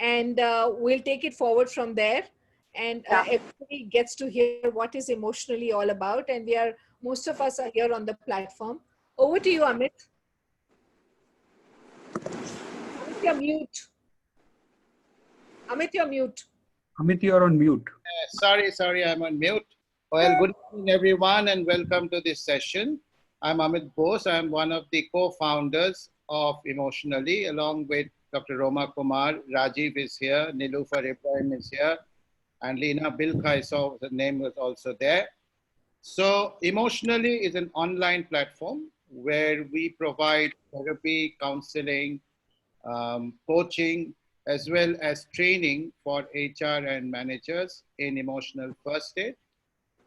and we'll take it forward from there. And everybody gets to hear what is emotionally all about. And most of us are here on the platform. Over to you, Amit. Amit, you're mute. Amit, you're mute. Amit, you're on mute. Sorry, I'm on mute. Well, good evening, everyone, and welcome to this session. I'm Amit Bose. I'm one of the co-founders of Emotionally, along with Dr. Roma Kumar. Rajiv is here, Niloofar Ibrahim is here, and Lena Bilka, I saw the name was also there. So Emotionally is an online platform where we provide therapy, counseling, coaching, as well as training for HR and managers in emotional first aid.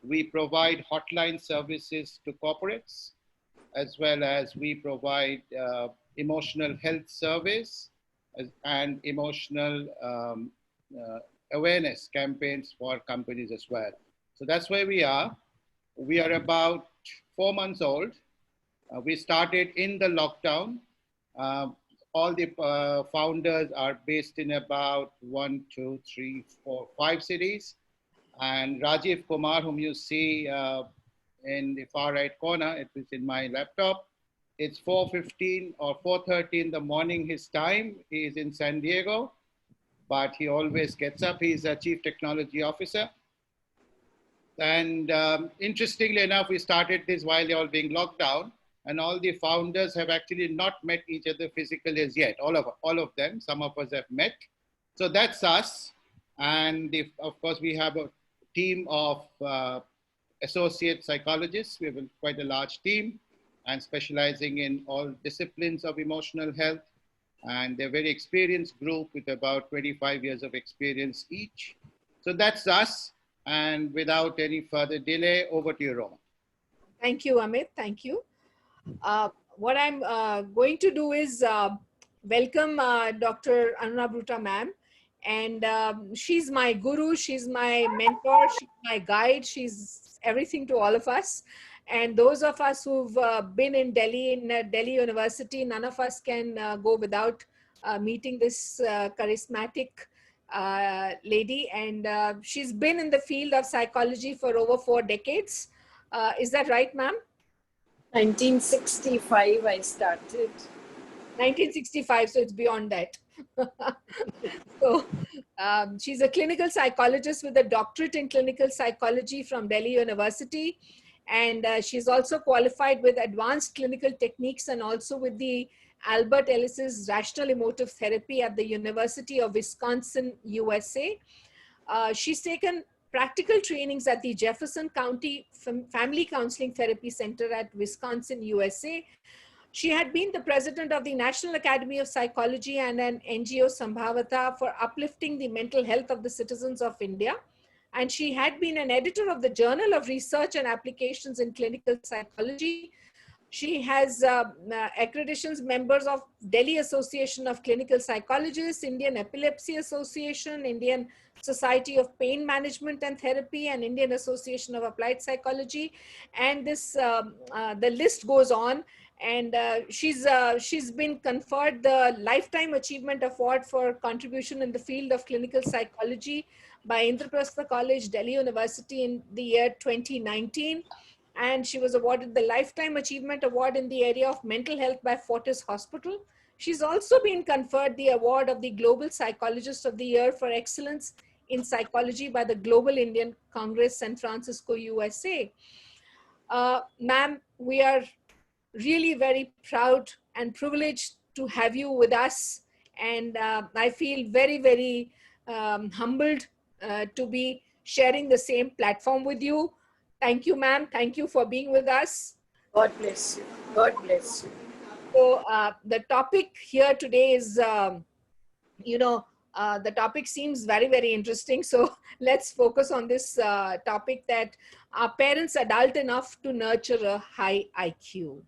We provide hotline services to corporates, as well as we provide emotional health service and emotional awareness campaigns for companies as well. So that's where we are. We are about 4 months old. We started in the lockdown. All the founders are based in about 1, 2, 3, 4, 5 cities. And Rajiv Kumar, whom you see in the far right corner, it is in my laptop. It's 4:15 or 4:30 in the morning his time. He is in San Diego, but he always gets up. He's a chief technology officer. And interestingly enough, we started this while they're all being locked down, and all the founders have actually not met each other physically as yet. All of them. Some of us have met. So that's us. And of course, we have a team of associate psychologists. We have quite a large team and specializing in all disciplines of emotional health. And they're a very experienced group with about 25 years of experience each. So that's us. And without any further delay, over to you, Roma. Thank you, Amit. Thank you. What I'm going to do is welcome Dr. Aruna Broota ma'am. And she's my guru, she's my mentor, she's my guide, she's everything to all of us. And those of us who've been in Delhi University, none of us can go without meeting this charismatic lady. And she's been in the field of psychology for over 4 decades. Is that right, ma'am? 1965 I started. 1965, so it's beyond that. So she's a clinical psychologist with a doctorate in clinical psychology from Delhi University. And she's also qualified with advanced clinical techniques and also with the Albert Ellis's rational emotive therapy at the University of Wisconsin, USA. She's taken practical trainings at the Jefferson County Family Counseling Therapy Center at Wisconsin, USA. She had been the president of the National Academy of Psychology and an NGO Sambhavata for uplifting the mental health of the citizens of India. And she had been an editor of the Journal of Research and Applications in Clinical Psychology. She has accreditations members of Delhi Association of Clinical Psychologists, Indian Epilepsy Association, Indian Society of Pain Management and Therapy, and Indian Association of Applied Psychology. And this, the list goes on. And she's been conferred the Lifetime Achievement Award for contribution in the field of clinical psychology by Indraprastha College, Delhi University in the year 2019. And she was awarded the Lifetime Achievement Award in the area of mental health by Fortis Hospital. She's also been conferred the award of the Global Psychologist of the Year for excellence in psychology by the Global Indian Congress, San Francisco, USA. Ma'am, we are really very proud and privileged to have you with us. And I feel very, very humbled to be sharing the same platform with you. Thank you, ma'am. Thank you for being with us. God bless you. God bless you. So the topic here today is, the topic seems very, very interesting. So let's focus on this topic that are parents adult enough to nurture a high IQ?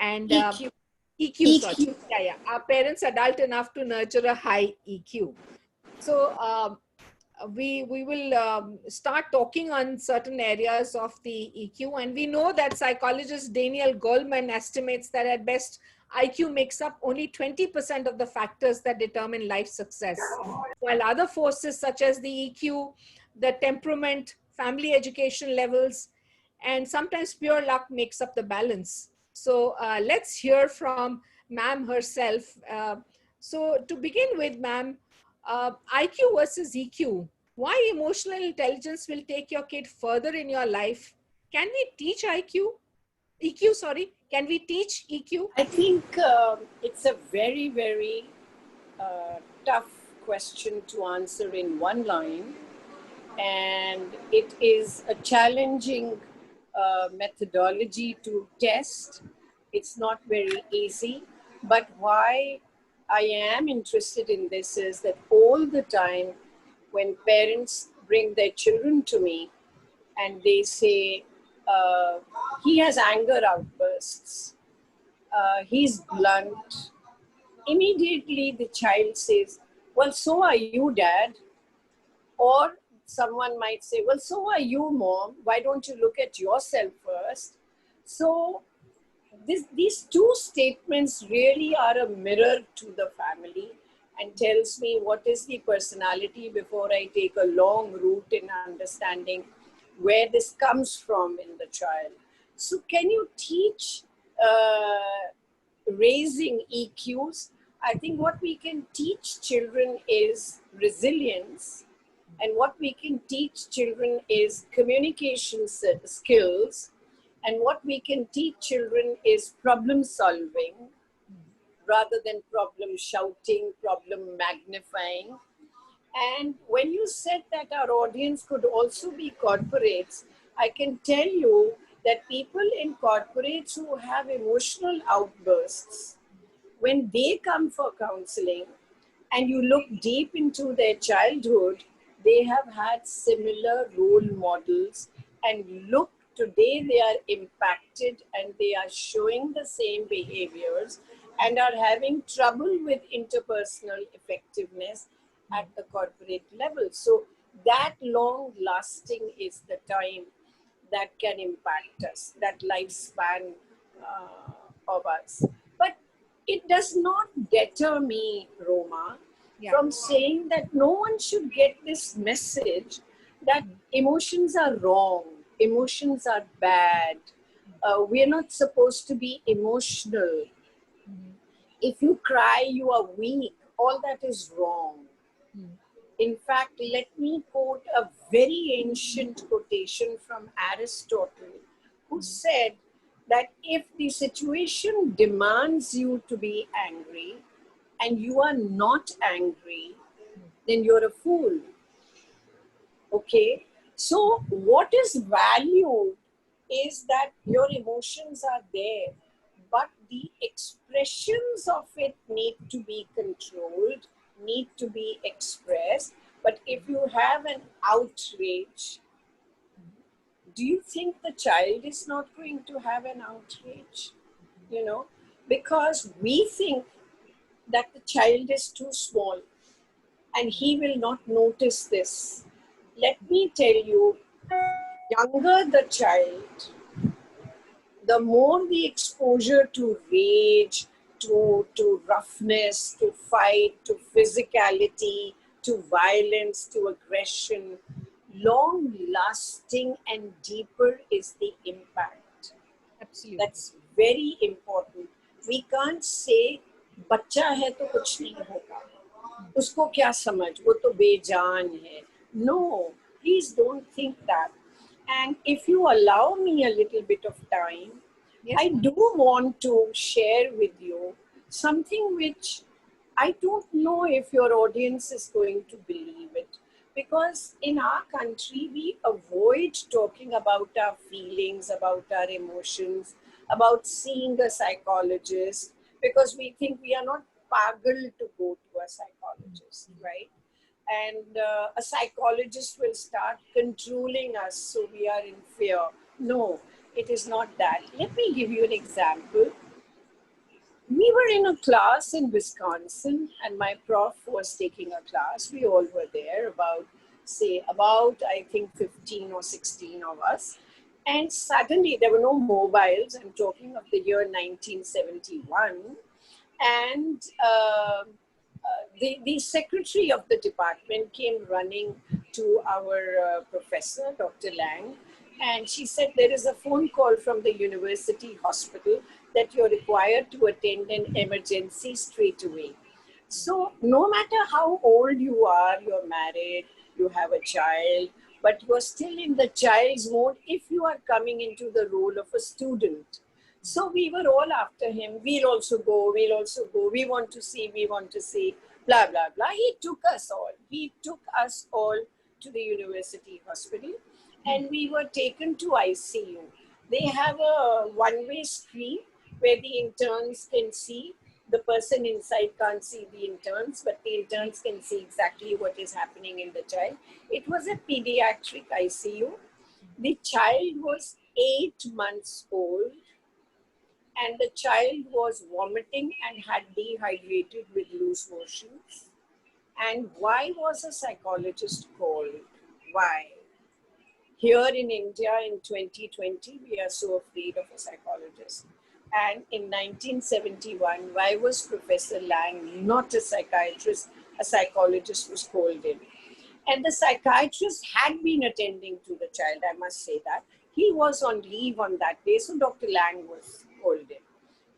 And EQ, sorry. Yeah. Are parents adult enough to nurture a high EQ? So we will start talking on certain areas of the EQ. And we know that psychologist Daniel Goleman estimates that at best IQ makes up only 20% of the factors that determine life success, while other forces such as the EQ, the temperament, family education levels, and sometimes pure luck makes up the balance. So let's hear from ma'am herself. So to begin with, ma'am, IQ versus EQ. Why emotional intelligence will take your kid further in your life? Can we teach IQ? EQ, sorry. Can we teach EQ? I think it's a very, very tough question to answer in one line, and it is a challenging methodology to test. It's not very easy, but why I am interested in this is that all the time when parents bring their children to me and they say, he has anger outbursts, he's blunt, immediately the child says, well, so are you, dad. Or someone might say, well, so are you, mom. Why don't you look at yourself first? So these two statements really are a mirror to the family and tells me what is the personality before I take a long route in understanding where this comes from in the child. So can you teach raising EQs? I think what we can teach children is resilience, and what we can teach children is communication skills, and what we can teach children is problem solving rather than problem shouting, problem magnifying. And when you said that our audience could also be corporates, I can tell you that people in corporates who have emotional outbursts, when they come for counseling and you look deep into their childhood, they have had similar role models, and look, today they are impacted and they are showing the same behaviors and are having trouble with interpersonal effectiveness at the corporate level. So that long lasting is the time that can impact us, that lifespan of us. But it does not deter me, Roma, from saying that no one should get this message that emotions are wrong, emotions are bad. We are not supposed to be emotional. If you cry, you are weak. All that is wrong. In fact, let me quote a very ancient quotation from Aristotle, who said that if the situation demands you to be angry and you are not angry, then you're a fool. Okay? So, what is valued is that your emotions are there, but the expressions of it need to be controlled, need to be expressed. But if you have an outrage, do you think the child is not going to have an outrage? You know, because we think that the child is too small and he will not notice this. Let me tell you, younger the child, the more the exposure to rage, to roughness, to fight, to physicality, to violence, to aggression, long lasting and deeper is the impact. Absolutely. That's very important. We can't say, बच्चा है तो कुछ नहीं होगा, उसको क्या समझ, वो तो बेजान है. No, please don't think that. And if you allow me a little bit of time, yes, I do want to share with you something which I don't know if your audience is going to believe it. Because in our country, we avoid talking about our feelings, about our emotions, about seeing a psychologist, because we think we are not pagal to go to a psychologist, right? And a psychologist will start controlling us, so we are in fear. No, it is not that. Let me give you an example. We were in a class in Wisconsin, and my prof was taking a class. We all were there, about I think 15 or 16 of us. And suddenly there were no mobiles. I'm talking of the year 1971. And the secretary of the department came running to our professor, Dr. Lang, and she said, there is a phone call from the university hospital that you're required to attend an emergency straight away. So no matter how old you are, you're married, you have a child, but you're still in the child's mode if you are coming into the role of a student. So we were all after him. We'll also go, we'll also go. We want to see, blah, blah, blah. He took us all. He took us all to the university hospital and we were taken to ICU. They have a one-way screen where the interns can see. The person inside can't see the interns, but the interns can see exactly what is happening in the child. It was a pediatric ICU. The child was 8 months old and the child was vomiting and had dehydrated with loose motions. And why was a psychologist called? Why? Here in India in 2020, we are so afraid of a psychologist. And in 1971, why was Professor Lang not a psychiatrist? A psychologist was called in. And the psychiatrist had been attending to the child, I must say that. He was on leave on that day, so Dr. Lang was called in.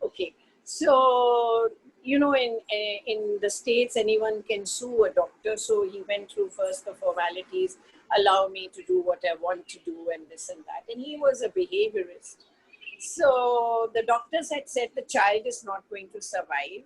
Okay, so, you know, in the States, anyone can sue a doctor. So he went through first the formalities, allow me to do what I want to do and this and that. And he was a behaviorist. So the doctors had said the child is not going to survive.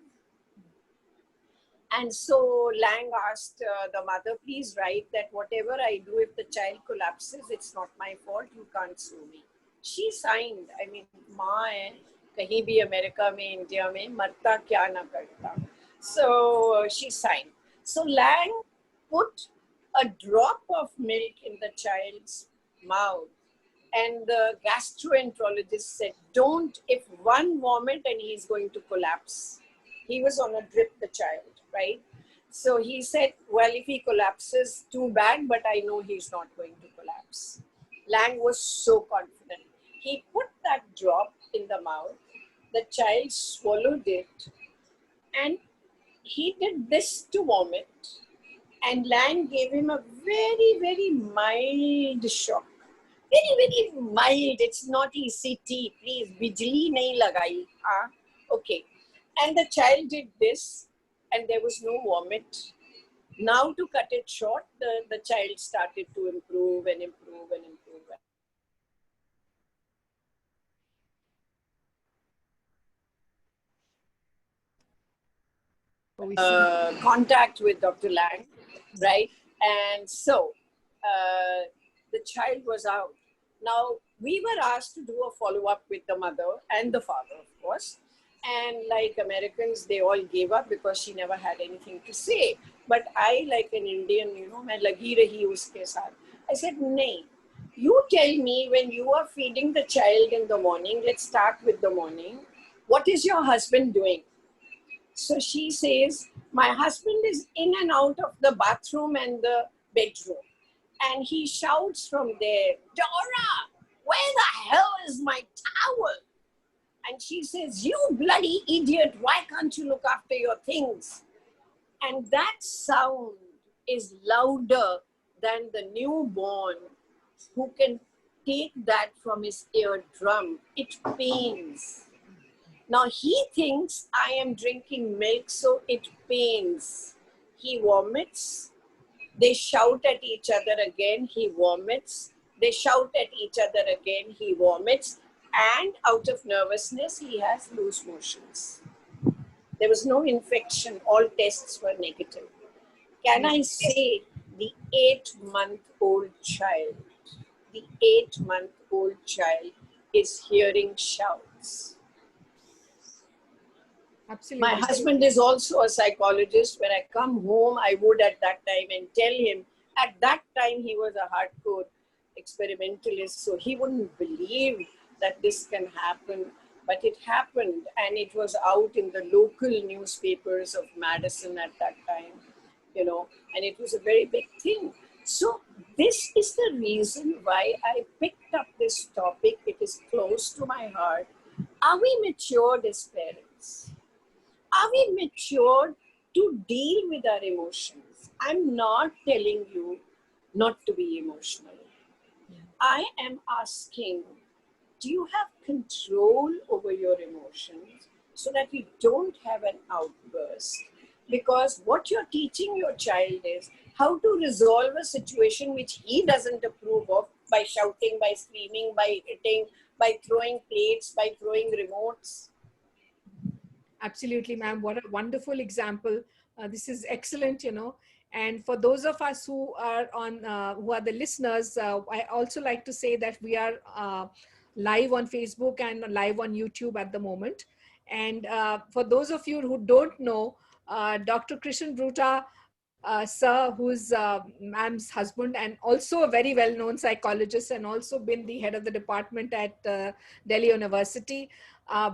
And so Lang asked the mother, please write that whatever I do, if the child collapses, it's not my fault, you can't sue me. She signed. I mean, माँ है, कहीं भी America में, India में, मरता क्या ना करता. So she signed. So Lang put a drop of milk in the child's mouth. And the gastroenterologist said, don't, if one vomit and he's going to collapse. He was on a drip, the child, right? So he said, well, if he collapses, too bad, but I know he's not going to collapse. Lang was so confident. He put that drop in the mouth, the child swallowed it, and he did this to vomit. And Lang gave him a very, very mild shock. Very, very mild. It's not ECT. Please, bijli nahi lagai. Okay. And the child did this and there was no vomit. Now to cut it short, the child started to improve and improve and improve. Contact with Dr. Lang, right? And so the child was out. Now, we were asked to do a follow-up with the mother and the father, of course. And like Americans, they all gave up because she never had anything to say. But I, like an Indian, you know, मैं लगी रही उसके साथ. I said, नहीं. You tell me when you are feeding the child in the morning, let's start with the morning. What is your husband doing? So she says, my husband is in and out of the bathroom and the bedroom. And he shouts from there, Dora, where the hell is my towel? And she says, you bloody idiot, why can't you look after your things? And that sound is louder than the newborn who can take that from his eardrum. It pains. Now he thinks I am drinking milk, so it pains. He vomits. They shout at each other again, he vomits. They shout at each other again, he vomits. And out of nervousness, he has loose motions. There was no infection. All tests were negative. Can I say the 8-month-old child, the 8-month-old child is hearing shouts. Absolutely. My husband is also a psychologist. When I come home, I would at that time and tell him, at that time he was a hardcore experimentalist, so he wouldn't believe that this can happen. But it happened, and it was out in the local newspapers of Madison at that time, you know, and it was a very big thing. So this is the reason why I picked up this topic. It is close to my heart. Are we matured as parents? Are we matured to deal with our emotions? I'm not telling you not to be emotional. I am asking, do you have control over your emotions so that you don't have an outburst? Because what you're teaching your child is how to resolve a situation which he doesn't approve of by shouting, by screaming, by hitting, by throwing plates, by throwing remotes. Absolutely, ma'am. What a wonderful example. This is excellent, you know. And for those of us who are who are the listeners, I also like to say that we are live on Facebook and live on YouTube at the moment. And for those of you who don't know, Dr. Krishan Broota, sir, who's ma'am's husband and also a very well-known psychologist and also been the head of the department at Delhi University.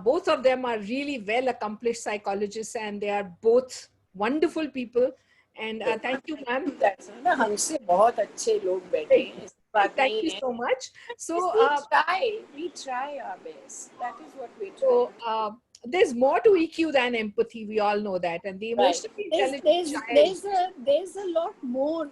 Both of them are really well accomplished psychologists and they are both wonderful people. And thank you, ma'am. हमसे बहुत अच्छे लोग बैठे हैं, इस बात Thank नहीं you है. so much. So, We try our best. That is what we try. so there's more to EQ than empathy. We all know that. And the Right. emotionally intelligent child. There's a lot more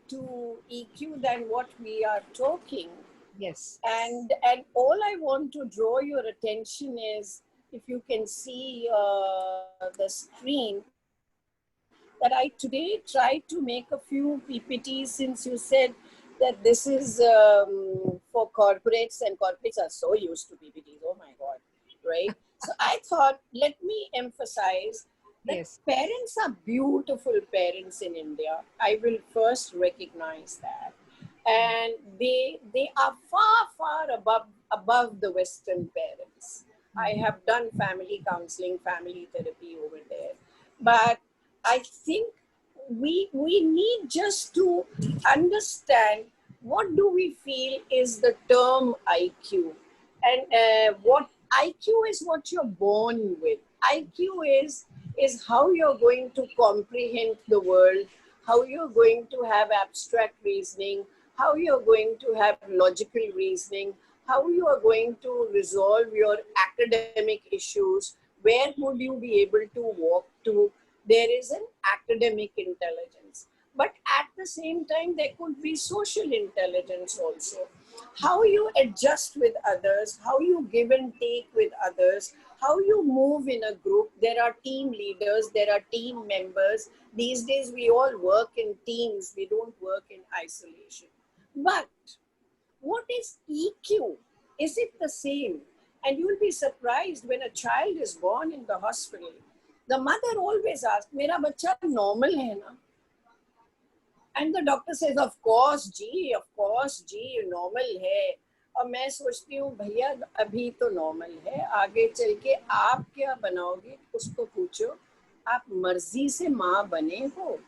to EQ than what we are talking. Yes. And all I want to draw your attention is, if you can see the screen, that I today tried to make a few PPTs, since you said that this is for corporates, and corporates are so used to PPTs. Oh my God, right? So I thought, let me emphasize that Yes. parents are beautiful parents in India. I will first recognize that. And they are far above the Western parents. I have done family counseling, family therapy over there. But I think we need just to understand, what do we feel is the term IQ, and what IQ is what you're born with. IQ is how you're going to comprehend the world, how you're going to have abstract reasoning, how you're going to have logical reasoning, how you are going to resolve your academic issues, where would you be able to walk to. There is an academic intelligence, but at the same time there could be social intelligence also. How you adjust with others, how you give and take with others, how you move in a group. There are team leaders, there are team members. These days we all work in teams, we don't work in isolation. But what is EQ? Is it the same? And you'll be surprised, when a child is born in the hospital, the mother always asks, "Mera bacha normal hai na?" And the doctor says, "Of course, ji, normal है." और मैं सोचती हूँ, भैया अभी तो normal है, आगे चल के आप क्या बनाओगे उसको पूछो. आप मर्जी से माँ बने हो,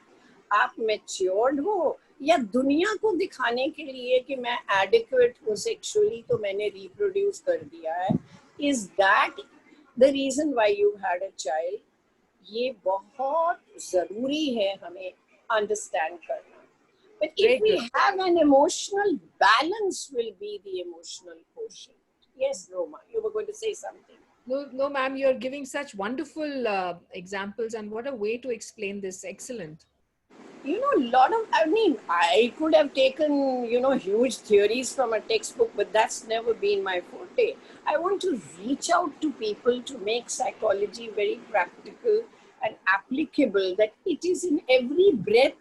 आप मैच्योर्ड हो, या दुनिया को दिखाने के लिए कि मैं एडिक्वेट हूँ सेक्सुअली तो मैंने रिप्रोड्यूस कर दिया है. Is that the reason why you had a child? ये बहुत जरूरी है हमें अंडरस्टैंड करना. But if we have an emotional balance, will be the emotional quotient. Yes, Roma, you were going to say something. No, ma'am, you're giving such wonderful examples, and what a way to explain this. Excellent. You know, I could have taken, huge theories from a textbook, but that's never been my forte. I want to reach out to people to make psychology very practical and applicable, that it is in every breath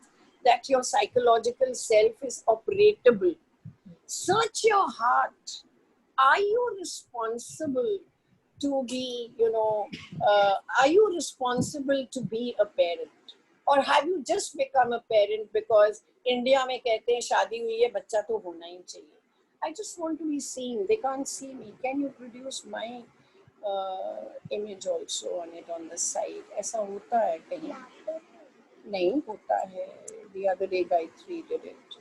that your psychological self is operatable. Search your heart. Are you responsible to be, are you responsible to be a parent? Or have you just become a parent because India में कहते हैं शादी हुई है, बच्चा तो होना ही चाहिए. I just want to be seen. They can't see me. Can you produce my image also on it on the side? ऐसा होता है कहीं? नहीं होता है. The other day Gayatri did it.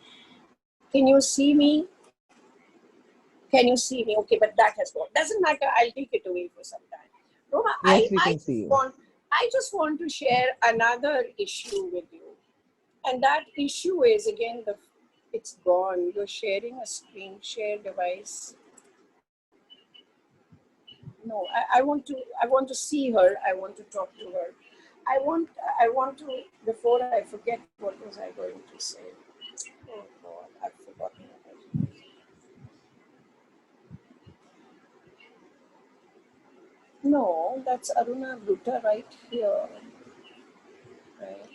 Can you see me? Can you see me? Okay, but that has gone. Doesn't matter. I'll take it away for some time. Roma, Yes, we can see you. I just want to share another issue with you. And that issue is again it's gone. You're sharing a screen, share device. No, I want to see her. I want to talk to her. I want to, before I forget, what was I going to say? Oh God, I've forgotten it. No, that's Aruna Broota right here. Right.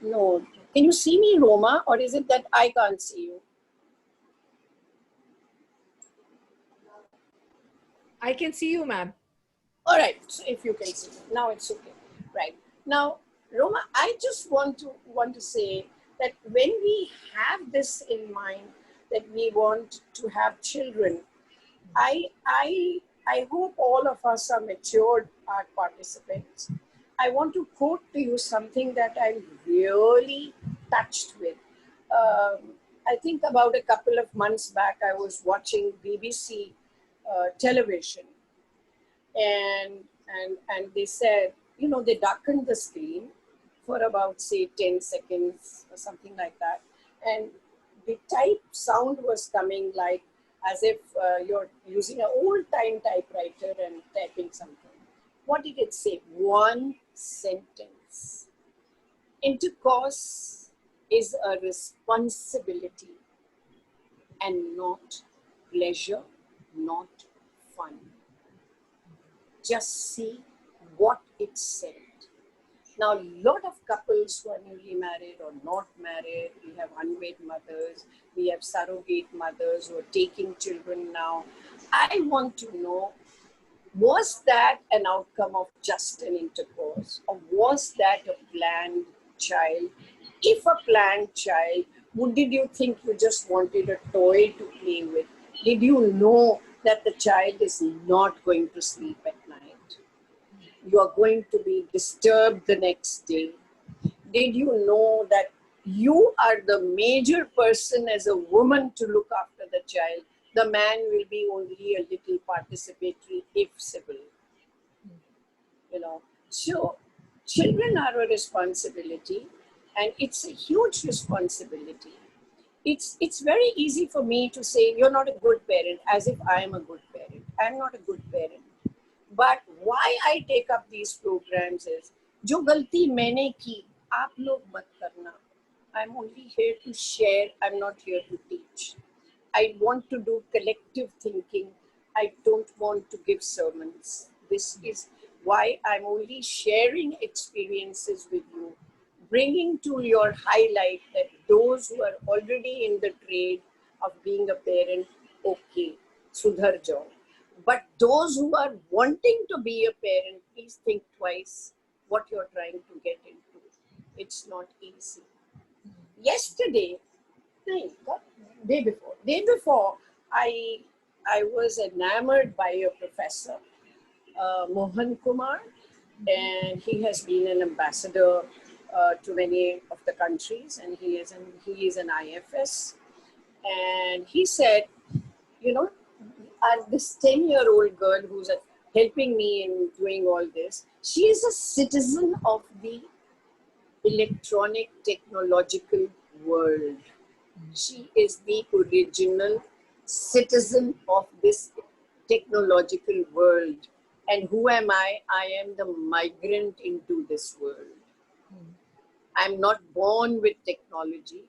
No. Can you see me, Roma, or is it that I can't see you? I can see you, ma'am. All right, so if you can see me. Now it's okay. Right. Now, Roma, I just want to say that when we have this in mind, that we want to have children, I hope all of us are matured art participants. I want to quote to you something that I'm really touched with. I think about a couple of months back, I was watching BBC television, and they said, you know, they darkened the screen for about say 10 seconds or something like that, and the type sound was coming like as if you're using an old-time typewriter and typing something. What did it say? One sentence. Intercourse is a responsibility and not pleasure, not fun. Just see what it said. Now, a lot of couples who are newly married or not married, we have unwed mothers, we have surrogate mothers who are taking children now. I want to know, was that an outcome of just an intercourse, or was that a planned child? If a planned child, did you think you just wanted a toy to play with? Did you know that the child is not going to sleep at night? You are going to be disturbed the next day? Did you know that you are the major person as a woman to look after the child? The man will be only a little participatory if civil. You know, so children are a responsibility, and it's a huge responsibility. It's very easy for me to say you're not a good parent, as if I am a good parent. I'm not a good parent. But why I take up these programs is, जो गलती मैंने की, आप लोग मत करना. I'm only here to share. I'm not here to teach. I want to do collective thinking. I don't want to give sermons. This is why I'm only sharing experiences with you, bringing to your highlight that those who are already in the trade of being a parent, okay, sudhar jao. But those who are wanting to be a parent, please think twice what you're trying to get into. It's not easy. Yesterday, day before, I was enamored by a professor, Roma Kumar, and he has been an ambassador to many of the countries, and he is an IFS. And he said, you know, this 10-year-old girl who's helping me in doing all this, she is a citizen of the electronic technological world. She is the original citizen of this technological world. And who am I? I am the migrant into this world. I'm not born with technology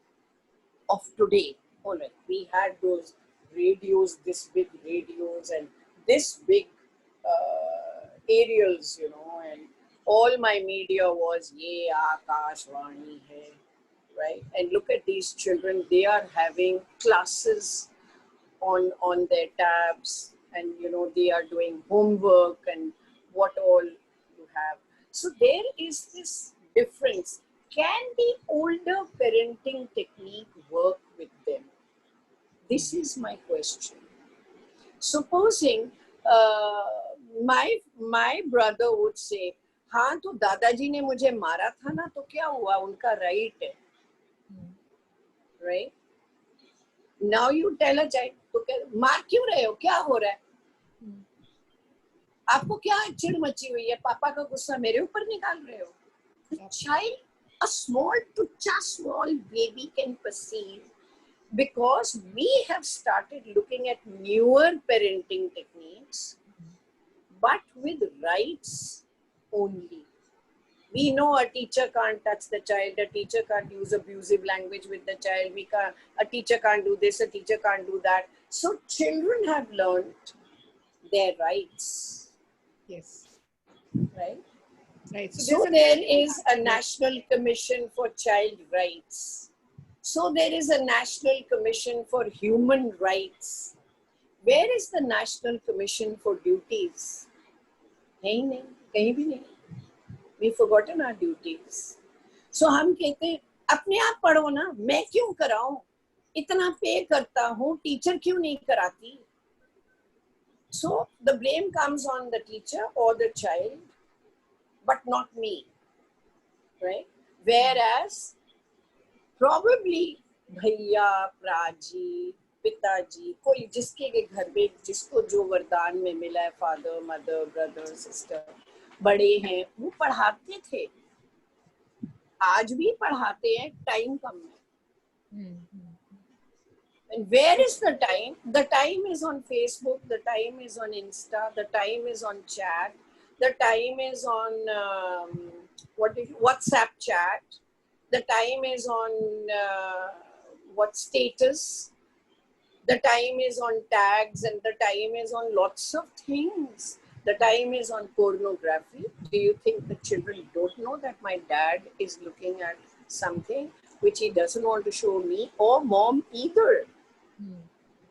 of today. All right, we had those radios, this big radios and this big aerials, you know, and all my media was ye Akashvani hai, right? And look at these children, they are having classes on their tabs, and you know, they are doing homework and what all you have. So there is this difference. Can the older parenting technique work with them? This is my question. Supposing my brother would say, हाँ तो दादाजी ने मुझे मारा था ना, तो क्या हुआ, उनका राइट है, right? Now you tell a child, तो मार क्यों रहे हो, क्या हो रहा है, आपको क्या चिढ़ मची हुई है, पापा का गुस्सा मेरे ऊपर निकाल रहे हो. The child a small, tucha small baby can perceive, because we have started looking at newer parenting techniques, but with rights only. We know a teacher can't touch the child, a teacher can't use abusive language with the child, a teacher can't do this, a teacher can't do that. So children have learned their rights, Yes. right? Right. So there is a National Commission for Child Rights. So there is a National Commission for Human Rights. Where is the National Commission for Duties? Kahin nahi, kahin bhi nahi. We've forgotten our duties. So हम कहते हैं अपने आप पढ़ो ना, मैं क्यों कराऊं? इतना पे करता हूँ, टीचर क्यों नहीं कराती? So the blame comes on the teacher or the child, but not me, right? Whereas probably भैया, प्राजी, पिताजी, कोई जिसके के घर में जिसको जो वरदान में मिला है, फादर, मदर, ब्रदर, सिस्टर, बड़े हैं, वो पढ़ाते थे, आज भी पढ़ाते हैं, टाइम कम है. And where is the time? The time is on Facebook, the time is on Insta, the time is on chat, the time is on WhatsApp chat, the time is on what status, the time is on tags, and the time is on lots of things. The time is on pornography. Do you think the children don't know that my dad is looking at something which he doesn't want to show me, or mom either?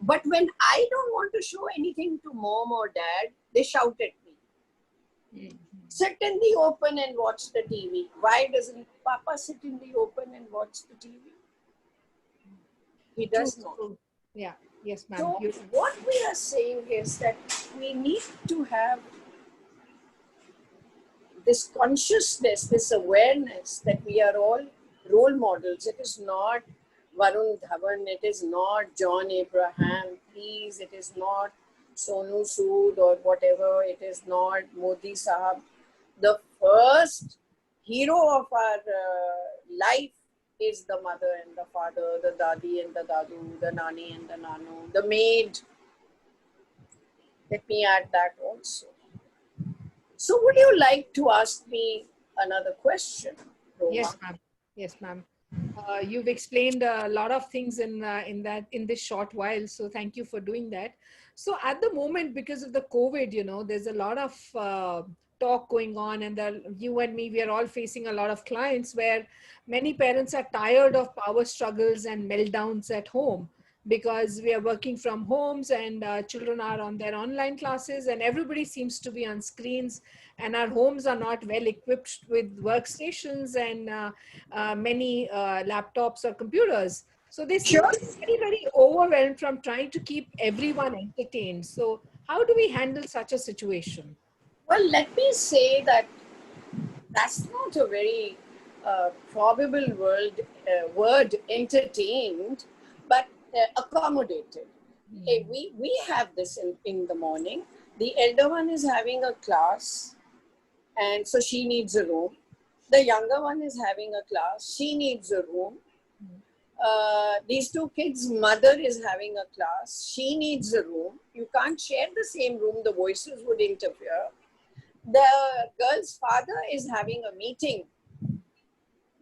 But when I don't want to show anything to mom or dad, they shout at me. Sit in the open and watch the TV. Why doesn't Papa sit in the open and watch the TV? He does not. Yeah. Yes, ma'am. So what we are saying is that we need to have this consciousness, this awareness that we are all role models. It is not Varun Dhawan, it is not John Abraham, please, it is not Sonu Sood or whatever, it is not Modi Sahab. The first hero of our life is the mother and the father, the dadi and the dadu, the nani and the nanu, the maid. Let me add that also. So would you like to ask me another question, Roma? Yes, ma'am. Yes, ma'am. You've explained a lot of things in this short while, so thank you for doing that. So at the moment, because of the COVID, there's a lot of talk going on, and you and me, we are all facing a lot of clients where many parents are tired of power struggles and meltdowns at home, because we are working from homes, and children are on their online classes, and everybody seems to be on screens, and our homes are not well equipped with workstations and many laptops or computers. So they seem to be very, very overwhelmed from trying to keep everyone entertained. So how do we handle such a situation? Well, let me say that that's not a very probable word, entertained, but accommodated. We have this in the morning. The elder one is having a class, and so she needs a room. The younger one is having a class, she needs a room. These two kids' mother is having a class, she needs a room. You can't share the same room, the voices would interfere. The girl's father is having a meeting.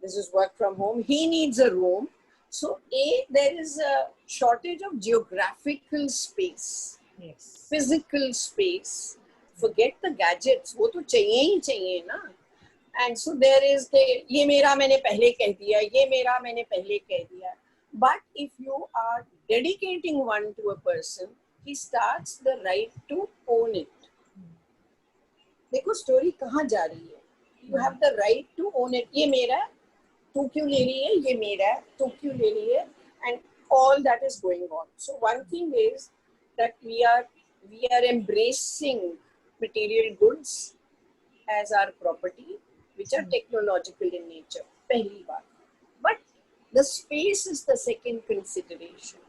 This is work from home. He needs a room. So there is a shortage of geographical space, yes, physical space. Forget the gadgets. वो तो चाहिए ही चाहिए ना. And so there is ये मेरा मैंने पहले कह दिया, ये मेरा मैंने पहले कह दिया. But if you are dedicating one to a person, he starts the right to own it. देखो स्टोरी कहाँ जा रही है. You have the right to own it. ये मेरा है, तू क्यों ले रही है, ये मेरा है, तू क्यों ले रही है, and all that is going on. So one thing is that we are embracing material goods as our property, which are technological in nature. पहली बात. But the space is the second consideration.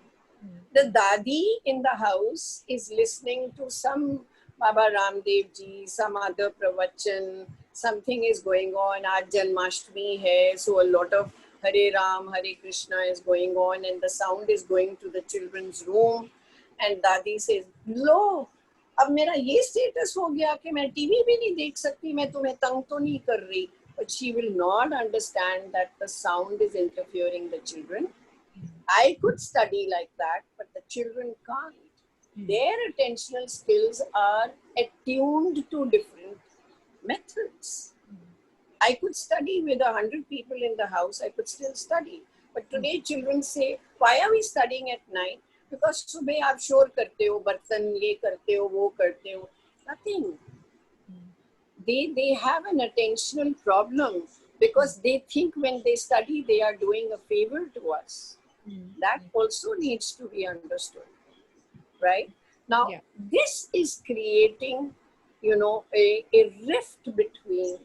The dadi in the house is listening to some Baba Ramdev ji, some other pravachan, something is going on. Aaj Janmashtami hai, so a lot of Hare Ram, Hare Krishna is going on, and the sound is going to the children's room. And Dadi says, "Lo, अब मेरा ये status हो गया कि मैं TV भी नहीं देख सकती, मैं तुम्हें तंग तो नहीं कर रही." But she will not understand that the sound is interfering the children. I could study like that, but the children can't. Their attentional skills are attuned to different methods. I could study with 100 people in the house, I could still study. But today children say, why are we studying at night? Because सुबह आप शोर करते हो, बर्तन ये करते हो, वो करते हो. Nothing. They have an attentional problem because they think when they study, they are doing a favor to us. That also needs to be understood. Right? Now, this is creating, a rift between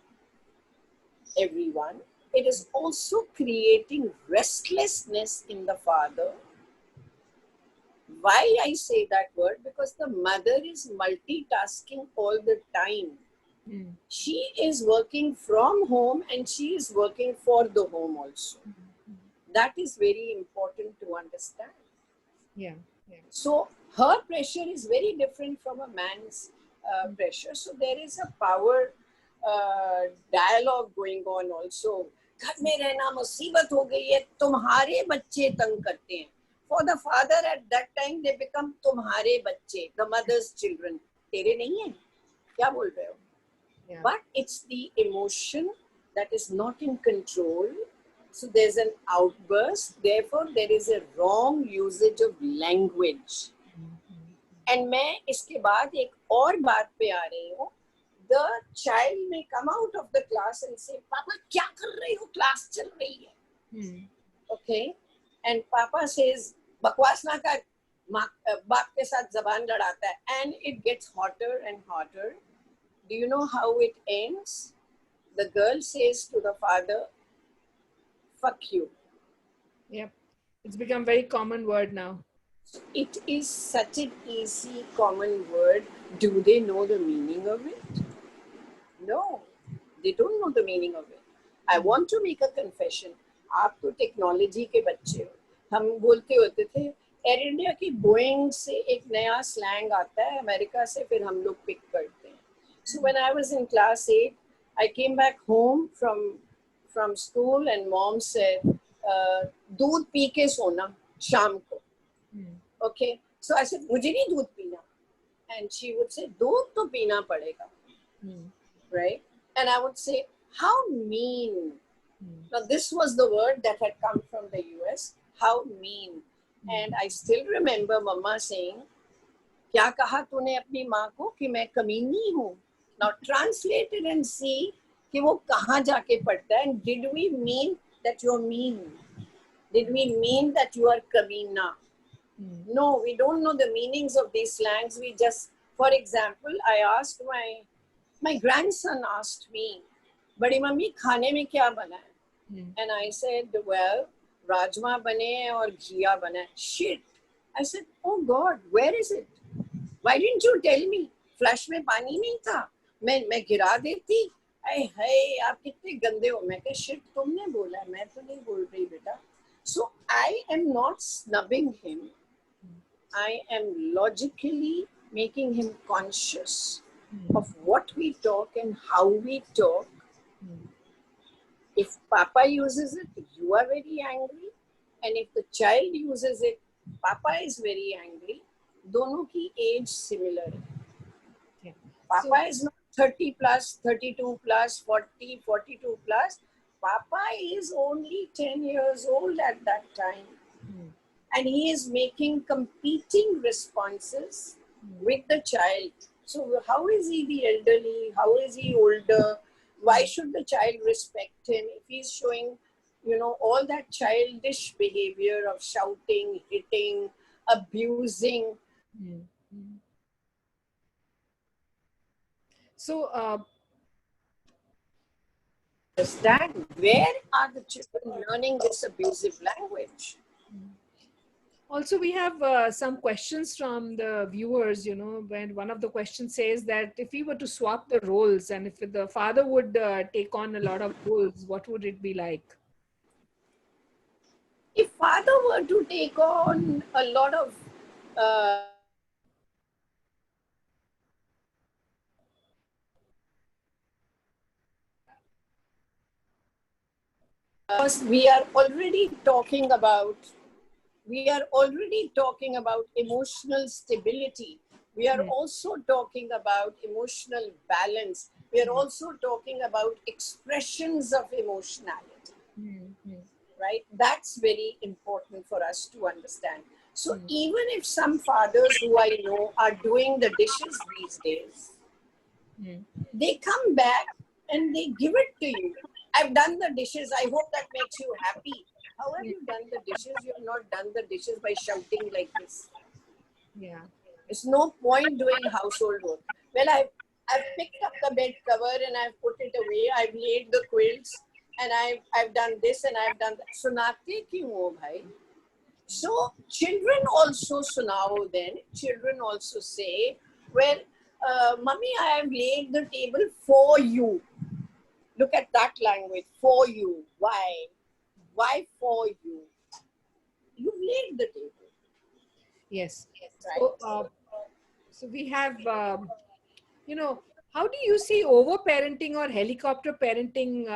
everyone. It is also creating restlessness in the father. Why I say that word? Because the mother is multitasking all the time. She is working from home and she is working for the home also. That is very important to understand. So her pressure is very different from a man's pressure. So there is a power dialogue going on also. घर में रहना मुसीबत हो गई है, तुम्हारे बच्चे तंग करते हैं. For the father at that time they become तुम्हारे बच्चे, the mother's children. तेरे नहीं है, क्या बोल रहे हो? But it's the emotion that is not in control. So there's an outburst. Therefore, there is a wrong usage of language. And मैं इसके बाद एक और बात पे आ रही हूँ. The child may come out of the class and say, "Papa, क्या कर रही हो? Class चल रही है." Okay. And Papa says, "बकवास ना कर." बाप के साथ जबान लड़ाता है. And it gets hotter and hotter. Do you know how it ends? The girl says to the father, "Fuck you." Yep. It's become a very common word now. It is such an easy common word. Do they know the meaning of it? No, they don't know the meaning of it. I want to make a confession. आप तो technology के बच्चे हो. हम बोलते होते थे air India की बोइंग से एक नया स्लैंग आता है अमेरिका से, फिर हम लोग पिक करते हैं. So when I was in class 8, I came back home from school and mom said, दूध पी के सोना शाम को. Okay, so I said, मुझे नहीं दूध पीना. And she would say, दूध तो पीना पड़ेगा. Right? And I would say, how mean. Now this was the word that had come from the US. How mean. And I still remember Mama saying, क्या कहा तूने अपनी माँ को कि मैं कमीनी हूँ. Now translate it and see कि वो कहाँ जाके पढ़ता है. And did we mean that you're mean? Did we mean that you are kamina? No, we don't know the meanings of these slangs. We just, for example, I asked my grandson asked me, "Badi mummy, खाने में क्या बना है?" And I said, "Well, rajma bane hai aur ghiya bana hai." Shit. I said, "Oh God, where is it? Why didn't you tell me? Flash में पानी नहीं था. मैं गिरा देती. अरे हाय, आप कितने गंदे हो." मैं कहा, "Shit, तुमने बोला है, मैं तो नहीं बोल रही बेटा." So I am not snubbing him. I am logically making him conscious of what we talk and how we talk. If Papa uses it, you are very angry. And if the child uses it, Papa is very angry. दोनों की age similar है. Papa is not 30 plus, 32 plus, 40, 42 plus. Papa is only 10 years old at that time. And he is making competing responses with the child. So how is he the elderly? How is he older? Why should the child respect him if he's showing, all that childish behavior of shouting, hitting, abusing? So, understand where are the children learning this abusive language? Also, we have some questions from the viewers, you know, when one of the questions says that if we were to swap the roles and if the father would take on a lot of roles, what would it be like? If father were to take on a lot of because we are already talking about emotional stability. We are Yeah. also talking about emotional balance. We are Yeah. also talking about expressions of emotionality, Mm, mm, right? That's very important for us to understand. So mm, even if some fathers who I know are doing the dishes these days, mm. they come back and they give it to you. I've done the dishes. I hope that makes you happy. How have Yeah. you done the dishes? You have not done the dishes by shouting like this. Yeah. It's no point doing household work. Well, I've picked up the bed cover and I've put it away. I've laid the quilts and I've done this and I've done that. Sunate kyun ho bhai? So children also sunao then. Children also say, well, mummy, I have laid the table for you. Look at that language, for you. Why? Why for you? You laid the table, Yes. right? So we have, you know, how do you see over-parenting or helicopter parenting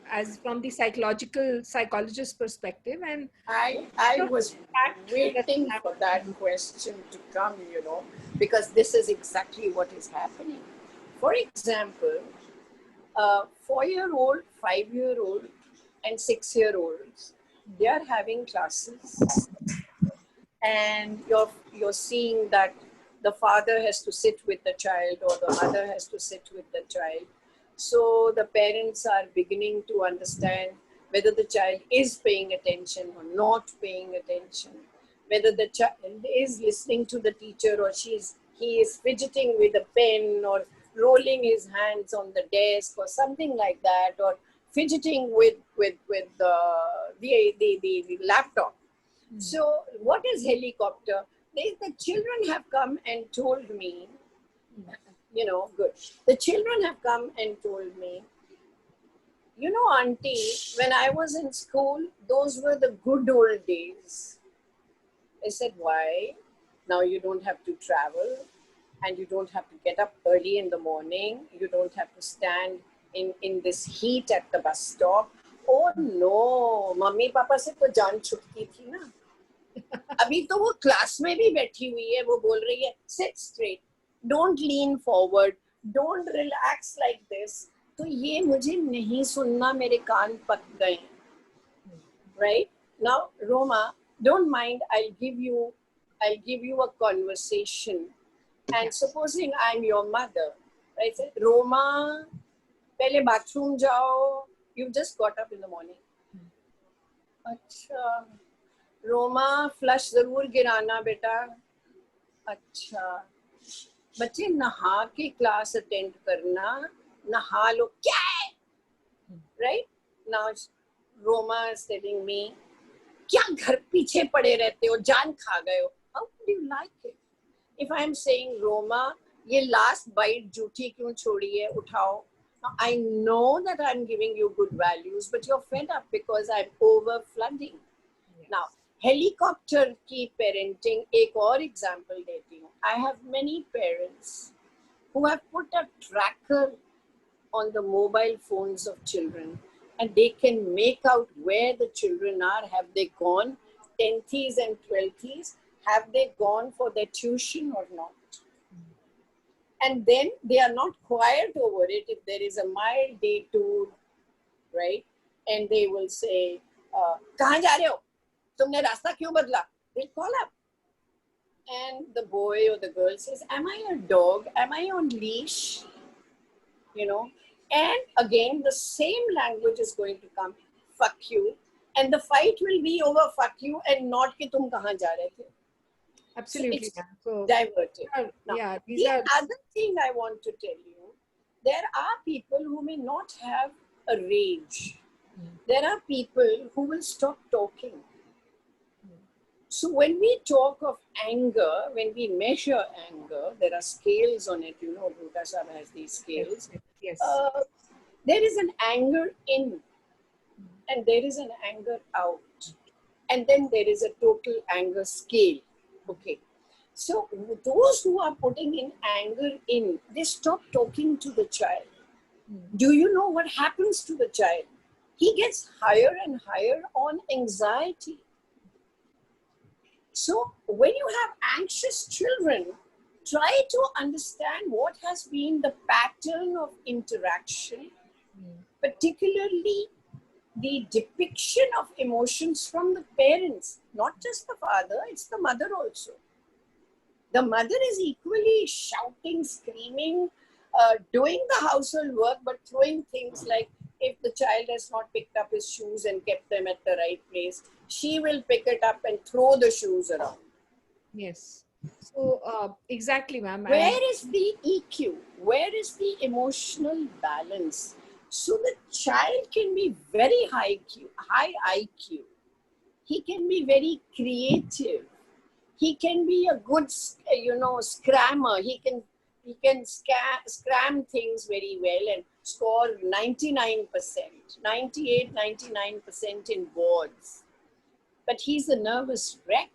as from the psychologist perspective, and I you know, was impact that waiting have for on that you? question to come, because this is exactly what is happening. For example, 4-year-old, 5-year-old, and 6-year-olds, they are having classes, and you're seeing that the father has to sit with the child or the mother has to sit with the child. So the parents are beginning to understand whether the child is paying attention or not paying attention, whether the child is listening to the teacher or he is fidgeting with a pen or rolling his hands on the desk or something like that, or fidgeting with the laptop. Mm, So, what is helicopter? The children have come and told me, mm, good. The children have come and told me, auntie, when I was in school, those were the good old days. I said, why? Now you don't have to travel and you don't have to get up early in the morning. You don't have to stand in this heat at the bus stop. Oh no, mummy papa se to jaan chutki thi na. अभी तो वो class में भी बैठी हुई है, वो बोल रही है seat straight, don't lean forward, don't relax like this. तो ये मुझे नहीं सुनना, मेरे कान पक गए. Right now Roma, don't mind, I'll give you a conversation, yeah. and supposing I'm your mother, right? Say, Roma, पहले बाथरूम जाओ, you just got up in the morning. अच्छा, रोमा फ्लश जरूर गिराना बेटा. अच्छा, बच्चे नहा के क्लास अटेंड करना, नहा लो. क्या है? Right now Roma is telling me, क्या घर पीछे पड़े रहते हो, जान खा गए हो. How do you like it if I am saying Roma, ये लास्ट बाइट जूठी क्यों छोड़ी है, उठाओ. I know that I'm giving you good values, but you're fed up because I'm over flooding. Now, Yes. helicopter की parenting एक और example देती हूँ. I have many parents who have put a tracker on the mobile phones of children, and they can make out where the children are. Have they gone 10th and 12th? Have they gone for their tuition or not? And then they are not quiet over it if there is a mild day tour, right? And they will say, कहाँ जा रहे हो? तुमने रास्ता क्यों बदला? They'll call up. And the boy or the girl says, am I a dog? Am I on leash? You know? And again, the same language is going to come, fuck you. And the fight will be over fuck you and not कि तुम कहाँ जा रहे थे. So Absolutely, it's ma'am. So diverted. Now, yeah, these the are other thing I want to tell you, there are people who may not have a rage. There are people who will stop talking. So when we talk of anger, when we measure anger, there are scales on it. You know, Broota Sahib has these scales. Yes. There is an anger in, and there is an anger out, and then there is a total anger scale. Okay. So those who are putting in anger in, they stop talking to the child. Do you know what happens to the child? He gets higher and higher on anxiety. So when you have anxious children, try to understand what has been the pattern of interaction, particularly the depiction of emotions from the parents, not just the father, it's the mother also. The mother is equally shouting, screaming, doing the household work, but throwing things like, if the child has not picked up his shoes and kept them at the right place, she will pick it up and throw the shoes around. Yes. So exactly, ma'am. Where is the EQ? Where is the emotional balance? So the child can be very high IQ. He can be very creative. He can be a good, scrammer. He can scram things very well and score 99%, 98, 99% in boards. But he's a nervous wreck.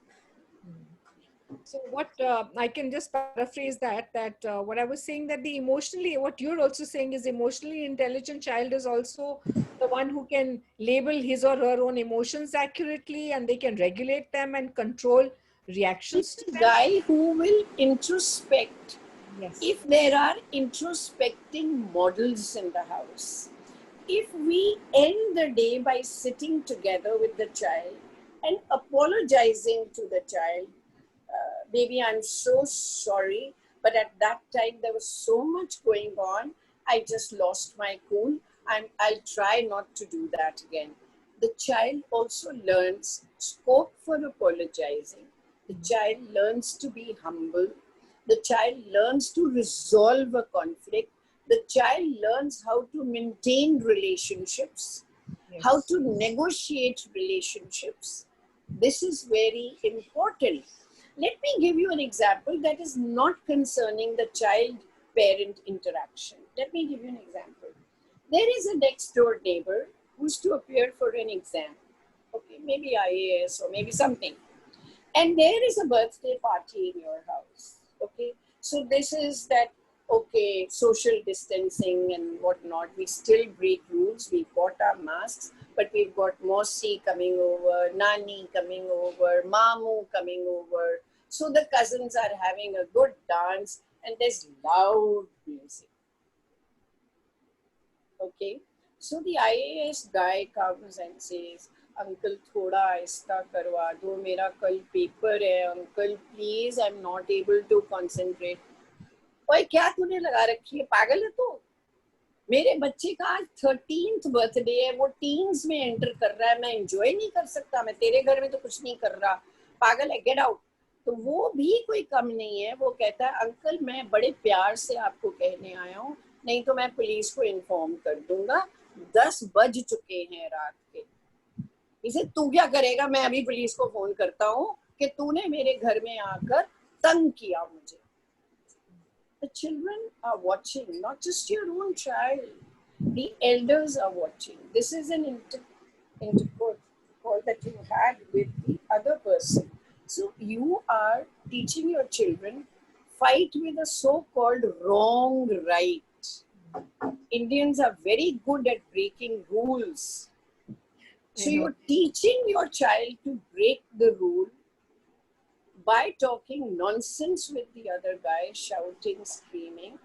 So what I can just paraphrase that what I was saying, that the emotionally, what you're also saying is, emotionally intelligent child is also the one who can label his or her own emotions accurately, and they can regulate them and control reactions to The them. guy who will introspect. Yes. If there are introspecting models in the house, if we end the day by sitting together with the child and apologizing to the child, baby, I'm so sorry, but at that time there was so much going on, I just lost my cool, and I'll try not to do that again. The child also learns scope for apologizing. The child learns to be humble. The child learns to resolve a conflict. The child learns how to maintain relationships, how to negotiate relationships. This is very important. Let me give you an example that is not concerning the child-parent interaction. Let me give you an example. There is a next door neighbor who's to appear for an exam. Okay, maybe IAS or maybe something. And there is a birthday party in your house. Okay, so this is that, okay, social distancing and whatnot. We still break rules. We've got our masks, but we've got Mosi coming over, Nani coming over, Mamu coming over. So the cousins are having a good dance and there's loud music. Okay, so the IAS guy comes and says, Uncle, thoda aista karwa do, mera kal paper hai, uncle, please, I'm not able to concentrate. ओए क्या तूने लगा रखी है, पागल है तू? मेरे बच्चे का आज 13th बर्थडे है, वो टीन्स में एंटर कर रहा है, मैं एंजॉय नहीं कर सकता? मैं तेरे घर में तो कुछ नहीं कर रहा, पागल है, गेट आउट. तो वो भी कोई कम नहीं है. वो कहता है, अंकल मैं बड़े प्यार से आपको कहने आया हूँ, नहीं तो मैं पुलिस को इन्फॉर्म कर दूंगा, 10 बज चुके हैं रात के. इसे तू क्या करेगा? मैं अभी पुलिस को फोन करता हूँ कि तूने मेरे घर में आकर तंग किया मुझे. The children are watching, not just your own child. The elders are watching. This is an intercourse that you had with the other person. So you are teaching your children fight with a so-called wrong right. Indians are very good at breaking rules. So you're teaching your child to break the rule by talking nonsense with the other guy, shouting, screaming.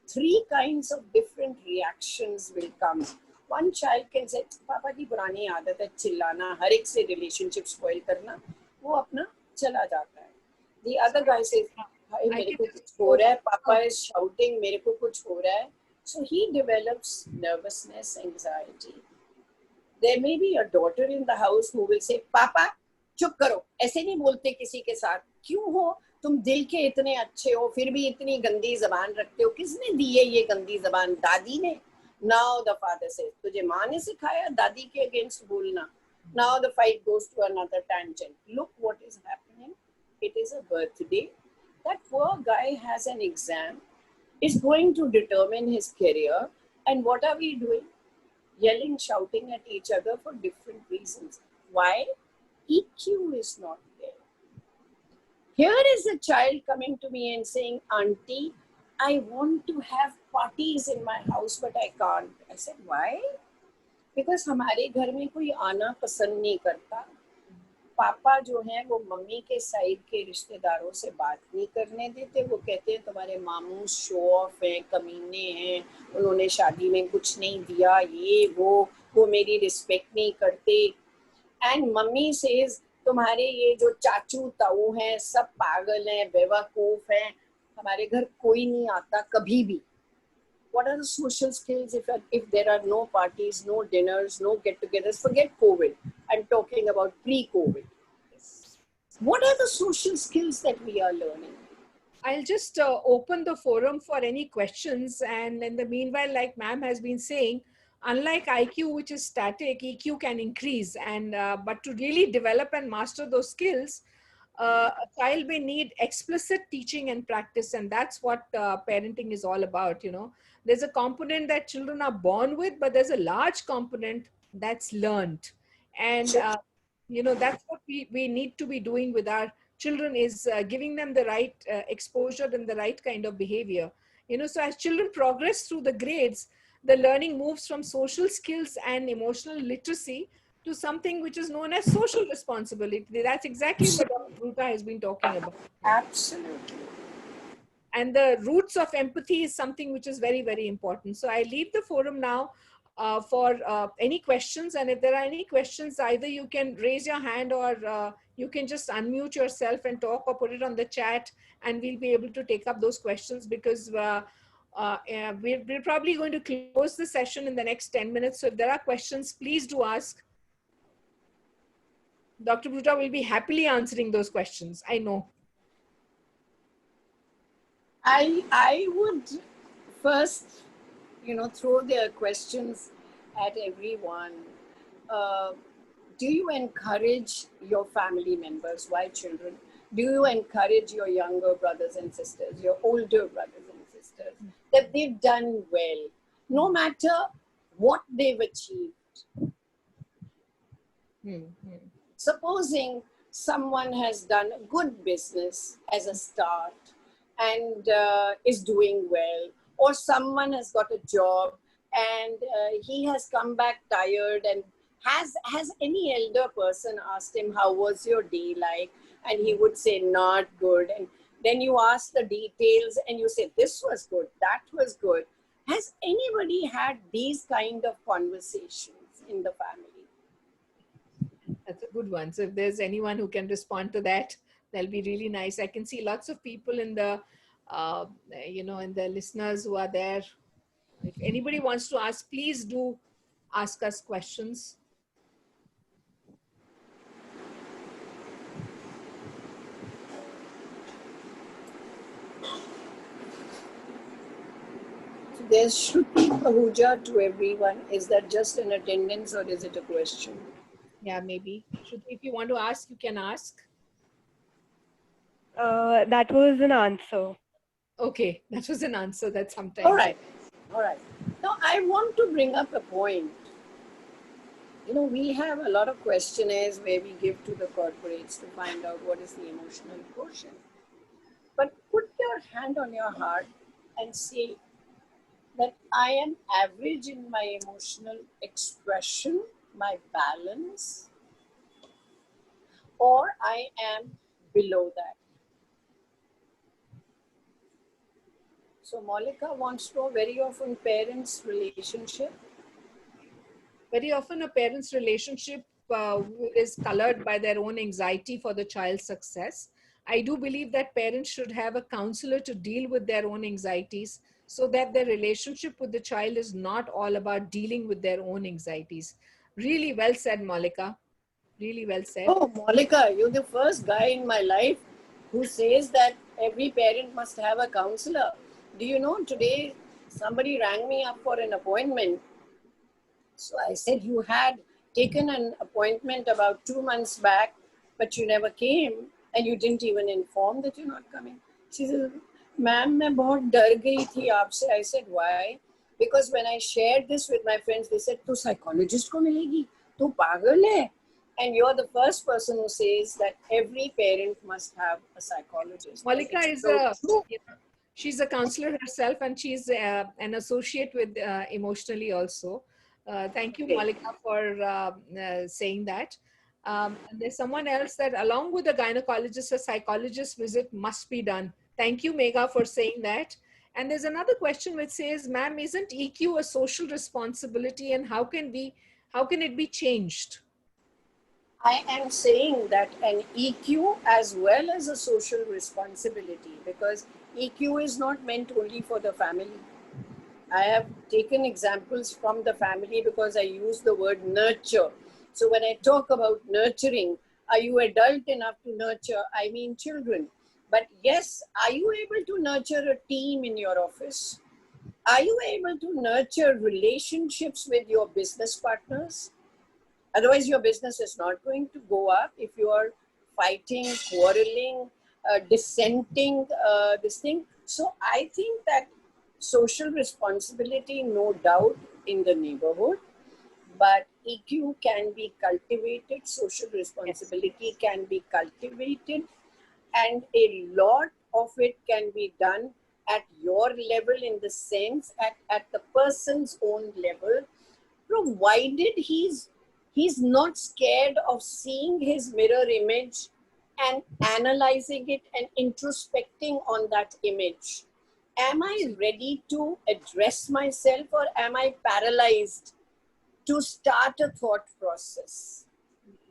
3 kinds of different reactions will come. One child can say, पापा की पुरानी आदत है चिल्लाना, हर एक से relationship spoil करना, वो अपना चला जाता है. The other guy says, भाई मेरे को कुछ हो रहा है, पापा is shouting, मेरे को कुछ हो रहा है. So he develops nervousness, anxiety. There may be a daughter in the house who will say, पापा चुप करो, ऐसे नहीं बोलते किसी के साथ. क्यों हो? तुम दिल के इतने अच्छे हो, फिर भी इतनी गंदी जबान रखते हो. किसने दी है ये गंदी जबान? दादी ने. Now the father says, तुझे माँ ने सिखाया दादी के अगेंस्ट बोलना? Now the fight goes to another tangent. Look what is happening. It is a birthday. That poor guy has an exam, is going to determine his career. And what are we doing? Yelling, shouting at each other for different reasons. Why? EQ is not there. Here is a child coming to me and saying, Auntie, I want to have parties in my house, but I can't. I said, why? Because हमारे घर में कोई आना पसंद नहीं करता. पापा जो हैं वो मम्मी के साइड के रिश्तेदारों से बात नहीं करने देते. वो कहते हैं तुम्हारे मामू शो ऑफ हैं, कमीने हैं, उन्होंने शादी में कुछ नहीं दिया, ये वो मेरी रिस्पेक्ट नहीं करते. एंड मम्मी सेज तुम्हारे ये जो चाचू ताऊ हैं सब पागल हैं, बेवकूफ हैं, हमारे घर कोई नहीं आता कभी भी. What are the social skills if there are no parties, no dinners, no get-togethers? Forget COVID. I'm talking about pre-COVID. What are the social skills that we are learning? I'll just open the forum for any questions. And in the meanwhile, like ma'am has been saying, unlike IQ, which is static, EQ can increase. And but to really develop and master those skills, a child may need explicit teaching and practice. And that's what parenting is all about. You know, there's a component that children are born with, but there's a large component that's learned. And, you know, that's what we need to be doing with our children, is giving them the right exposure and the right kind of behavior. You know, so as children progress through the grades, the learning moves from social skills and emotional literacy to something which is known as social responsibility. That's exactly what Dr. Broota has been talking about. Absolutely. And the roots of empathy is something which is very, very important. So I leave the forum now for any questions. And if there are any questions, either you can raise your hand, or you can just unmute yourself and talk, or put it on the chat, and we'll be able to take up those questions, because we're probably going to close the session in the next 10 minutes. So if there are questions, please do ask. Dr. Broota will be happily answering those questions, I know. I would first, throw their questions at everyone. Do you encourage your family members, why children? Do you encourage your younger brothers and sisters, your older brothers and sisters, that they've done well, no matter what they've achieved? Supposing someone has done a good business as a start and is doing well, or someone has got a job and he has come back tired, and has any elder person asked him, how was your day like? And he would say, not good. And then you ask the details and you say, this was good, that was good. Has anybody had these kind of conversations in the family? That's a good one. So if there's anyone who can respond to that, that'll be really nice. I can see lots of people in the, in the listeners who are there. If anybody wants to ask, please do ask us questions. There should be Pahuja to everyone. Is that just an attendance or is it a question? Yeah, maybe. If you want to ask, you can ask. That was an answer. Okay, that was an answer. That's sometimes. All right. Now, I want to bring up a point. We have a lot of questionnaires where we give to the corporates to find out what is the emotional quotient. But put your hand on your heart and say that I am average in my emotional expression, my balance, or I am below that. So Malika wants to know, very often parents' relationship. Very often a parent's relationship is colored by their own anxiety for the child's success. I do believe that parents should have a counselor to deal with their own anxieties, so that their relationship with the child is not all about dealing with their own anxieties. Really well said, Malika. Really well said. Oh, Malika, you're the first guy in my life who says that every parent must have a counselor. Do you know, today somebody rang me up for an appointment. So I said, you had taken an appointment about 2 months back, but you never came and you didn't even inform that you're not coming. She said, ma'am, मैं बहुत डर गई थी आपसे. I said, why? Because when I shared this with my friends, they said, तू psychologist को मिलेगी? तू पागल है? And you're the first person who says that every parent must have a psychologist. Malika It's is so true. she's a counselor herself, and she's an associate with emotionally also. Thank you, Okay. Malika, for saying that. And there's someone else that along with a gynecologist, a psychologist visit must be done. Thank you, Megha, for saying that. And there's another question which says, ma'am, isn't EQ a social responsibility, and how can it be changed? I am saying that an EQ as well as a social responsibility, because EQ is not meant only for the family. I have taken examples from the family because I use the word nurture. So when I talk about nurturing, are you adult enough to nurture? I mean children. But yes, are you able to nurture a team in your office? Are you able to nurture relationships with your business partners? Otherwise, your business is not going to go up if you are fighting, quarreling, dissenting, this thing. So I think that social responsibility, no doubt, in the neighborhood, but EQ can be cultivated, social responsibility can be cultivated, and a lot of it can be done at your level, in the sense at the person's own level, provided he's not scared of seeing his mirror image and analyzing it and introspecting on that image. Am I ready to address myself, or am I paralyzed to start a thought process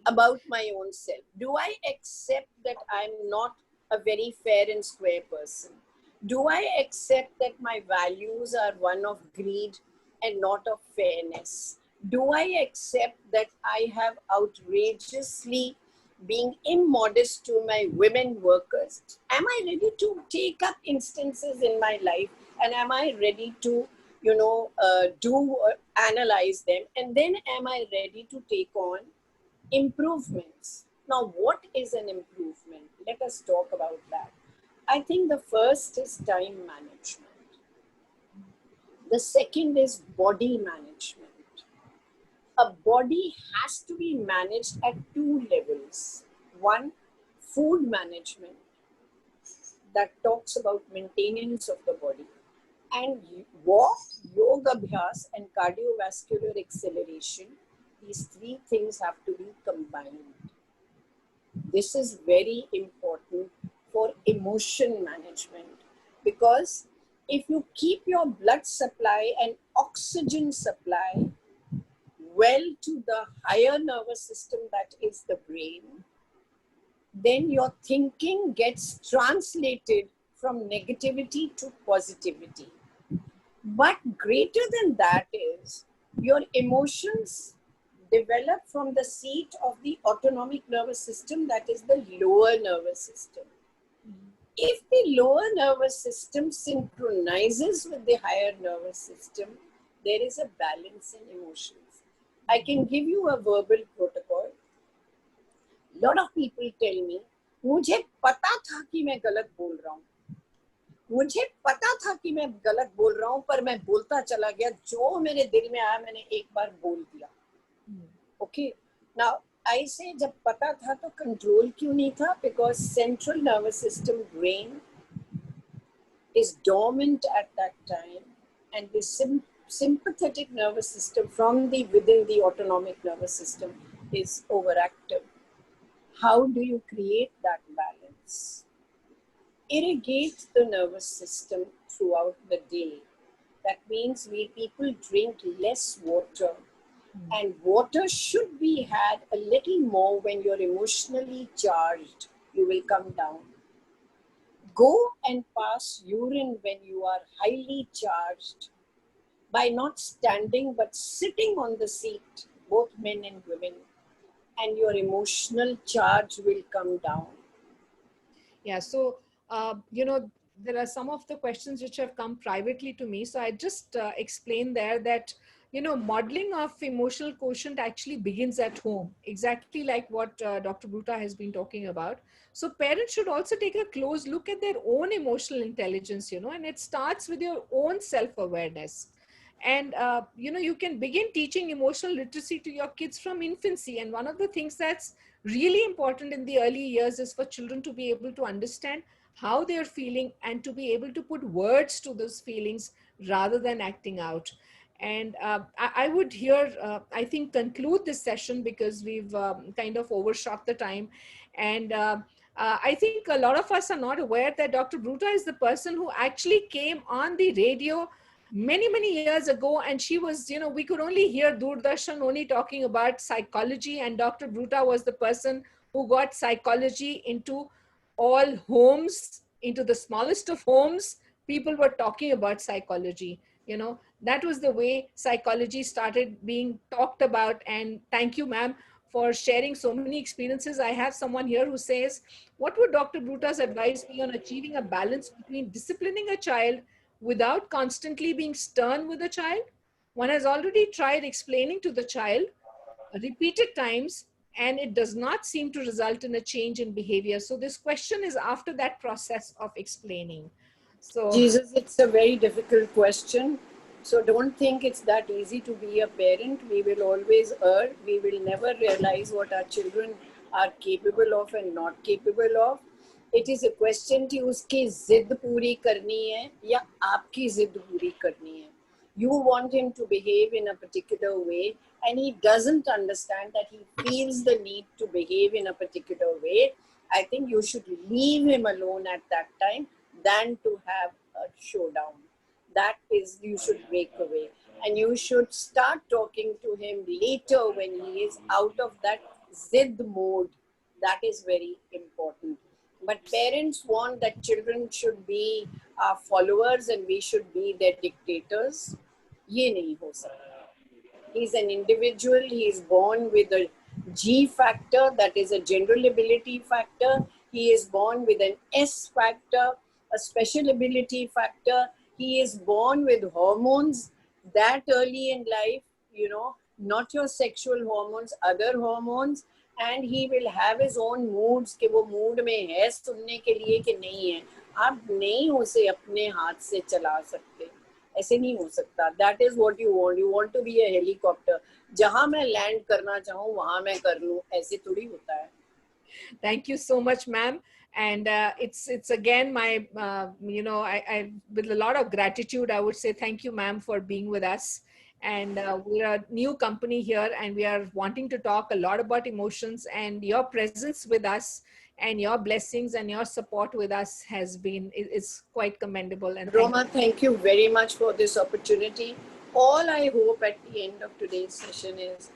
about my own self? Do I accept that I'm not a very fair and square person? Do I accept that my values are one of greed and not of fairness? Do I accept that I have outrageously being immodest to my women workers? Am I ready to take up instances in my life, and am I ready to, analyze them, and then am I ready to take on improvements? Now, what is an improvement? Let us talk about that. I think the first is time management. The second is body management. A body has to be managed at two levels. One, food management, that talks about maintenance of the body, and walk, yoga abhyas, and cardiovascular acceleration. These three things have to be combined. This is very important for emotion management, because if you keep your blood supply and oxygen supply well to the higher nervous system, that is the brain, then your thinking gets translated from negativity to positivity. But greater than that is your emotions develop from the seat of the autonomic nervous system, that is the lower nervous system. If the lower nervous system synchronizes with the higher nervous system, there is a balance in emotions. I can give you a verbal protocol. A lot of people tell me, मुझे पता था कि मैं गलत बोल रहा हूँ. मुझे पता था कि मैं गलत बोल रहा हूँ, पर मैं बोलता चला गया. जो मेरे दिल में आया मैंने एक बार बोल दिया. Okay. Now I say, जब पता था तो कंट्रोल क्यों नहीं था? Because central nervous system, brain, is dormant at that time, and the sympathetic nervous system from the within the autonomic nervous system is overactive. How do you create that balance? Irrigate the nervous system throughout the day. That means people drink less water, and water should be had a little more when you're emotionally charged. You will come down. Go and pass urine when you are highly charged by not standing but sitting on the seat, both men and women, and your emotional charge will come down. Yeah, so, there are some of the questions which have come privately to me. So I just explained there that modeling of emotional quotient actually begins at home, exactly like what Dr. Bruta has been talking about. So parents should also take a close look at their own emotional intelligence, and it starts with your own self-awareness. And you can begin teaching emotional literacy to your kids from infancy. And one of the things that's really important in the early years is for children to be able to understand how they're feeling and to be able to put words to those feelings rather than acting out. And I would here, I think, conclude this session because we've kind of overshot the time. And I think a lot of us are not aware that Dr. Bruta is the person who actually came on the radio many, many years ago. And she was, we could only hear Doordarshan only talking about psychology. And Dr. Bruta was the person who got psychology into all homes, into the smallest of homes. People were talking about psychology. That was the way psychology started being talked about. And thank you, ma'am, for sharing so many experiences. I have someone here who says, what would Dr. Bruta's advice be on achieving a balance between disciplining a child without constantly being stern with the child? One has already tried explaining to the child repeated times, and it does not seem to result in a change in behavior. So this question is after that process of explaining. So Jesus, it's a very difficult question. So don't think it's that easy to be a parent. We will always err. We will never realize what our children are capable of and not capable of. It is a question कि उसकी जिद पूरी करनी है या आपकी जिद पूरी करनी है. You want him to behave in a particular way and he doesn't understand that he feels the need to behave in a particular way. I think you should leave him alone at that time than to have a showdown. That is, you should break away. And you should start talking to him later when he is out of that zid mode. That is very important. But parents want that children should be our followers and we should be their dictators. ये नहीं हो सकता. He's an individual. He is born with a G factor, that is a general ability factor. He is born with an S factor, a special ability factor. He is born with hormones that early in life, not your sexual hormones, other hormones. And he will have his own moods कि वो mood में है सुनने के लिए कि नहीं है. आप नहीं उसे अपने हाथ से चला सकते. ऐसे नहीं हो सकता. That is what you want to be a helicopter. जहां मैं लैंड करना चाहूं वहां मैं कर लूं. ऐसे थोड़ी होता है. Thank you so much, ma'am. And it's again my, I with a lot of gratitude, I would say thank you, ma'am, for being with us. And we're a new company here, and we are wanting to talk a lot about emotions. And your presence with us, and your blessings and your support with us has been is quite commendable. And Roma, thank you very much for this opportunity. All I hope at the end of today's session is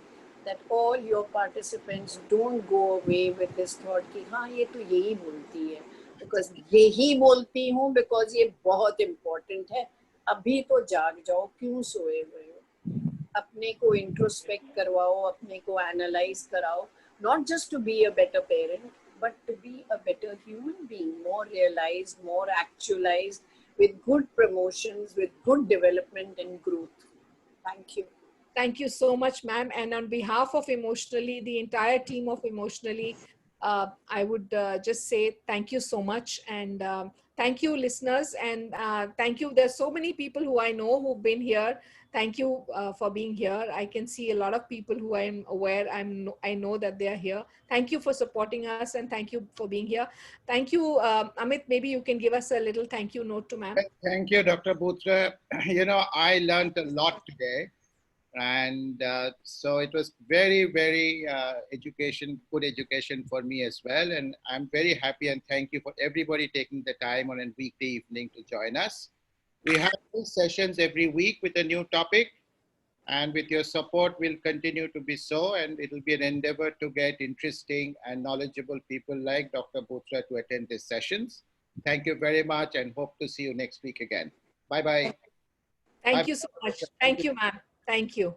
that all your participants don't go away with this thought कि हाँ ये तो यही बोलती है, because यही बोलती हूँ because ये बहुत important है. अभी तो जाग जाओ, क्यों सोए हुए हो? अपने को इंट्रोस्पेक्ट करवाओ, अपने को एनालाइज कराओ, not just to be a better parent, but to be a better human being, more realized, more actualized, with good promotions, with good development and growth. Thank you. Thank you so much, ma'am. And on behalf of Emotionally, the entire team of Emotionally, I would just say thank you so much. And thank you, listeners. And thank you. There's so many people who I know who've been here. Thank you for being here. I can see a lot of people who I'm aware, I know that they are here. Thank you for supporting us, and thank you for being here. Thank you, Amit. Maybe you can give us a little thank you note to ma'am. Thank you, Dr. Bhutra. I learned a lot today. And so it was very, very good education for me as well. And I'm very happy and thank you for everybody taking the time on a weekday evening to join us. We have these sessions every week with a new topic. And with your support, we'll continue to be so. And it will be an endeavor to get interesting and knowledgeable people like Dr. Bhutra to attend these sessions. Thank you very much and hope to see you next week again. Bye-bye. Thank you so much. Thank you, ma'am. Thank you.